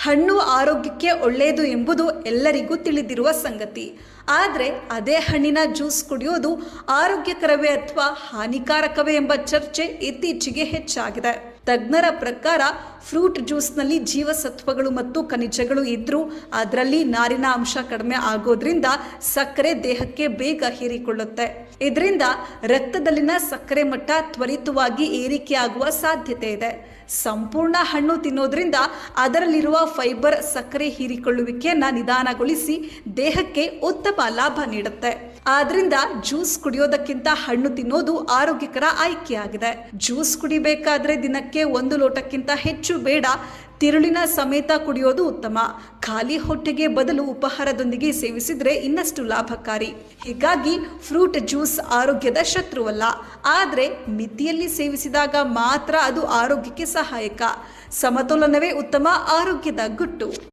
ಹಣ್ಣು ಆರೋಗ್ಯಕ್ಕೆ ಒಳ್ಳೆಯದು ಎಂಬುದು ಎಲ್ಲರಿಗೂ ತಿಳಿದಿರುವ ಸಂಗತಿ. ಆದರೆ ಅದೇ ಹಣ್ಣಿನ ಜ್ಯೂಸ್ ಕುಡಿಯೋದು ಆರೋಗ್ಯಕರವೇ ಅಥವಾ ಹಾನಿಕಾರಕವೇ ಎಂಬ ಚರ್ಚೆ ಇತ್ತೀಚೆಗೆ ಹೆಚ್ಚಾಗಿದೆ. ತಜ್ಞರ ಪ್ರಕಾರ ಫ್ರೂಟ್ ಜ್ಯೂಸ್ನಲ್ಲಿ ಜೀವಸತ್ವಗಳು ಮತ್ತು ಖನಿಜಗಳು ಇದ್ರೂ ಅದರಲ್ಲಿ ನಾರಿನ ಅಂಶ ಕಡಿಮೆ ಆಗೋದ್ರಿಂದ ಸಕ್ಕರೆ ದೇಹಕ್ಕೆ ಬೇಗ ಹೀರಿಕೊಳ್ಳುತ್ತೆ. ಇದರಿಂದ ರಕ್ತದಲ್ಲಿನ ಸಕ್ಕರೆ ಮಟ್ಟ ತ್ವರಿತವಾಗಿ ಏರಿಕೆಯಾಗುವ ಸಾಧ್ಯತೆ ಇದೆ. ಸಂಪೂರ್ಣ ಹಣ್ಣು ತಿನ್ನೋದ್ರಿಂದ ಅದರಲ್ಲಿರುವ ಫೈಬರ್ ಸಕ್ಕರೆ ಹೀರಿಕೊಳ್ಳುವಿಕೆಯನ್ನು ನಿಧಾನಗೊಳಿಸಿ ದೇಹಕ್ಕೆ ಉತ್ತಮ ಲಾಭ ನೀಡುತ್ತೆ. ಆದ್ರಿಂದ ಜ್ಯೂಸ್ ಕುಡಿಯೋದಕ್ಕಿಂತ ಹಣ್ಣು ತಿನ್ನೋದು ಆರೋಗ್ಯಕರ ಆಯ್ಕೆಯಾಗಿದೆ. ಜ್ಯೂಸ್ ಕುಡಿಬೇಕಾದ್ರೆ ದಿನಕ್ಕೆ 1 ಲೋಟಕ್ಕಿಂತ ಹೆಚ್ಚು ಬೇಡ, ತಿರುಳಿನ ಸಮೇತ ಕುಡಿಯೋದು ಉತ್ತಮ. ಖಾಲಿ ಹೊಟ್ಟೆಗೆ ಬದಲು ಉಪಹಾರದೊಂದಿಗೆ ಸೇವಿಸಿದ್ರೆ ಇನ್ನಷ್ಟು ಲಾಭಕಾರಿ. ಹೀಗಾಗಿ ಫ್ರೂಟ್ ಜ್ಯೂಸ್ ಆರೋಗ್ಯದ ಶತ್ರುವಲ್ಲ, ಆದರೆ ಮಿತಿಯಲ್ಲಿ ಸೇವಿಸಿದಾಗ ಮಾತ್ರ ಅದು ಆರೋಗ್ಯಕ್ಕೆ ಸಹಾಯಕ. ಸಮತೋಲನವೇ ಉತ್ತಮ ಆರೋಗ್ಯದ ಗುಟ್ಟು.